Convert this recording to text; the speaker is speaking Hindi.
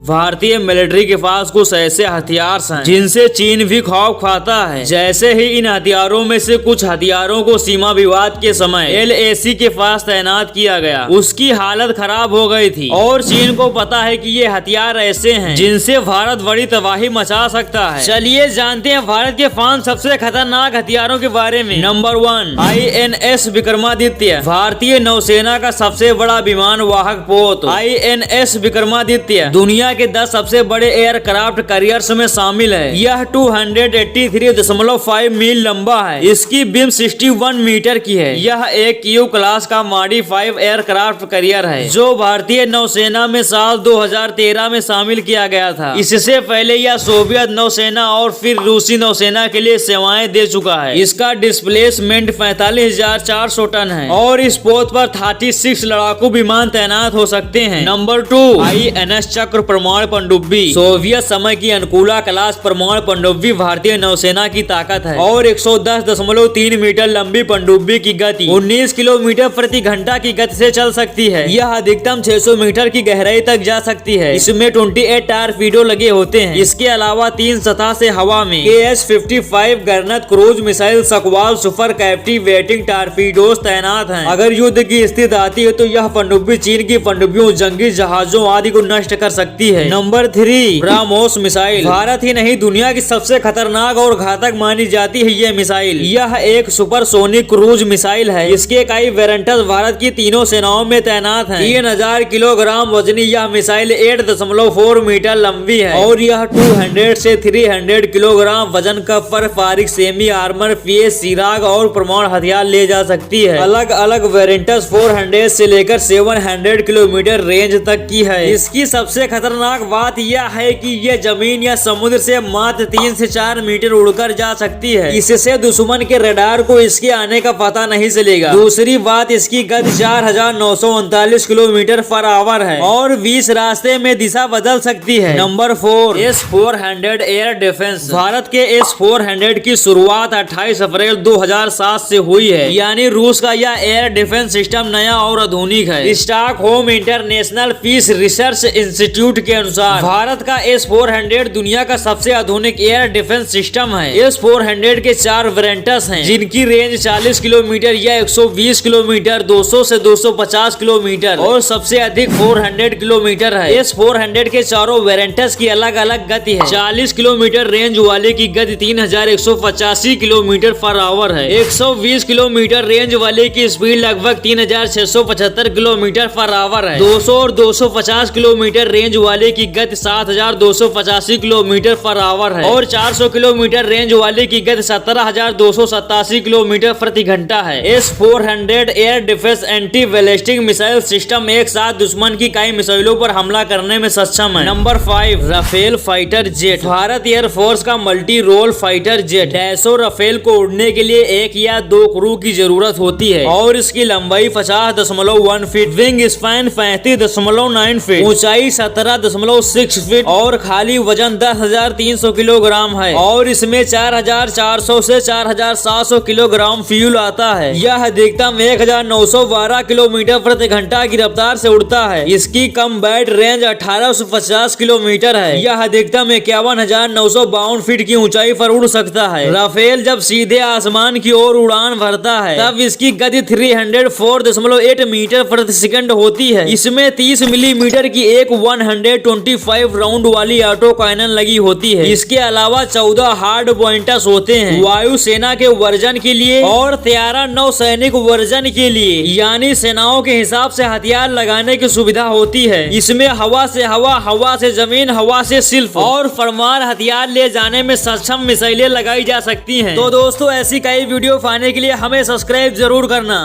भारतीय मिलिट्री के पास कुछ ऐसे हथियार हैं जिनसे चीन भी खौफ खाता है। जैसे ही इन हथियारों में से कुछ हथियारों को सीमा विवाद के समय LAC के पास तैनात किया गया, उसकी हालत खराब हो गई थी और चीन को पता है कि ये हथियार ऐसे हैं जिनसे भारत बड़ी तबाही मचा सकता है। चलिए जानते हैं भारत के 5 सबसे खतरनाक हथियारों के बारे में। नंबर 1, INS विक्रमादित्य, भारतीय नौसेना का सबसे बड़ा विमान वाहक पोत। INS विक्रमादित्य दुनिया के 10 सबसे बड़े एयरक्राफ्ट कैरियर्स में शामिल है। यह 283.5 मील लंबा है। इसकी बिम 61 मीटर की है। यह एक क्यू क्लास का मॉडिफाइड एयरक्राफ्ट कैरियर है जो भारतीय नौसेना में साल 2013 में शामिल किया गया था। इससे पहले यह सोवियत नौसेना और फिर रूसी नौसेना के लिए सेवाएं दे चुका है। इसका डिस्प्लेसमेंट 45,400 टन है और इस पोत पर 36 लड़ाकू विमान तैनात हो सकते हैं। नंबर 2, INS चक्र परमाणु पनडुब्बी, सोवियत समय की अनुकूला क्लास परमाणु पनडुब्बी भारतीय नौसेना की ताकत है और 110.3 मीटर लंबी पनडुब्बी की गति 19 किलोमीटर प्रति घंटा की गति से चल सकती है। यह अधिकतम 600 मीटर की गहराई तक जा सकती है। इसमें 28 टारपीडो लगे होते हैं। इसके अलावा 3 सतह से हवा में KH-55 गरनत क्रूज मिसाइल सकवाल सुपर कैप्टिवेटिंग टारपीडोज तैनात हैं। अगर युद्ध की स्थिति आती है तो यह पनडुब्बी चीन की पनडुब्बियों, जंगी जहाजों आदि को नष्ट कर सकती है। नंबर 3, ब्रह्मोस मिसाइल, भारत ही नहीं दुनिया की सबसे खतरनाक और घातक मानी जाती है ये मिसाइल। यह एक सुपरसोनिक क्रूज मिसाइल है। इसके कई वेरिएंट्स भारत की तीनों सेनाओं में तैनात हैं। 3000 किलोग्राम वजनी यह मिसाइल 8.4 मीटर लंबी है और यह 200 से 300 किलोग्राम वजन का पारंपरिक सेमी आर्मर PS सिराग और परमाणु हथियार ले जा सकती है। अलग अलग वेरिएंट्स 400 से लेकर 700 किलोमीटर रेंज तक की है। इसकी सबसे खतरनाक बात यह है कि यह जमीन या समुद्र से मात्र 3 से 4 मीटर उड़कर जा सकती है। इससे दुश्मन के रडार को इसके आने का पता नहीं चलेगा। दूसरी बात, इसकी गति 4,939 किलोमीटर पर आवर है और 20 रास्ते में दिशा बदल सकती है। Number 4, S-400 air defence, Bharat के S-400 की शुरुआत 28 अप्रैल 2007 से हुई है। यानी रूस का यह एयर डिफेंस सिस्टम नया और आधुनिक है। Stockholm International Peace Research Institute के अनुसार भारत का S-400 दुनिया का सबसे आधुनिक एयर डिफेंस सिस्टम है। S-400 के 4 वेरिएंट्स हैं जिनकी रेंज 40 किलोमीटर या 120 किलोमीटर, 200 से 250 किलोमीटर और सबसे अधिक 400 किलोमीटर है। S-400 के चारों वेरिएंट्स की अलग अलग गति है। 40 किलोमीटर रेंज वाले की गति 3185 किलोमीटर पर आवर है। 120 किलोमीटर रेंज वाले की स्पीड लगभग 3675 किलोमीटर पर आवर है। 200 और 250 किलोमीटर रेंज वाले की गति 7285 किलोमीटर पर आवर है और 400 किलोमीटर रेंज वाले की गति 17,287 किलोमीटर प्रति घंटा है। S-400 air defence anti ballistic missile system एक साथ दुश्मन की कई मिसाइलों पर हमला करने में सक्षम है। Number 5, Rafale fighter jet, Bharat air force का multi role fighter jet. Dassault Rafale को उड़ने के लिए 1 या 2 क्रू की जरूरत होती है और इसकी लंबाई 50.1 फीट, विंग स्पैन 35.9 फीट, ऊंचाई 17.6 फीट और खाली वजन 10,300 किलोग्राम है और इसमें 4,400 से 4,700 किलोग्राम फ्यूल आता है। यह अधिकतम 1,912 किलोमीटर प्रति घंटा की रफ्तार से उड़ता है। इसकी कम बैट रेंज 1850 किलोमीटर है। यह अधिकतम 51,952 फीट की ऊंचाई पर उड़ सकता है। राफेल जब सीधे आसमान की ओर उड़ान भरता है तब इसकी गति 304.8 मीटर प्रति सेकंड होती है। इसमें 30 मिलीमीटर की एक 125 राउंड वाली ऑटो कैनन लगी होती है। इसके अलावा 14 हार्ड पॉइंटर्स होते हैं वायुसेना के वर्जन के लिए और 13 नौसैनिक वर्जन के लिए, यानी सेनाओं के हिसाब से हथियार लगाने की सुविधा होती है। इसमें हवा से हवा, हवा से जमीन, हवा से शिल्प और परमाणु हथियार ले जाने में सक्षम मिसाइलें लगाई जा सकती हैं। तो दोस्तों ऐसी कई वीडियो पाने के लिए हमें सब्सक्राइब जरूर करना।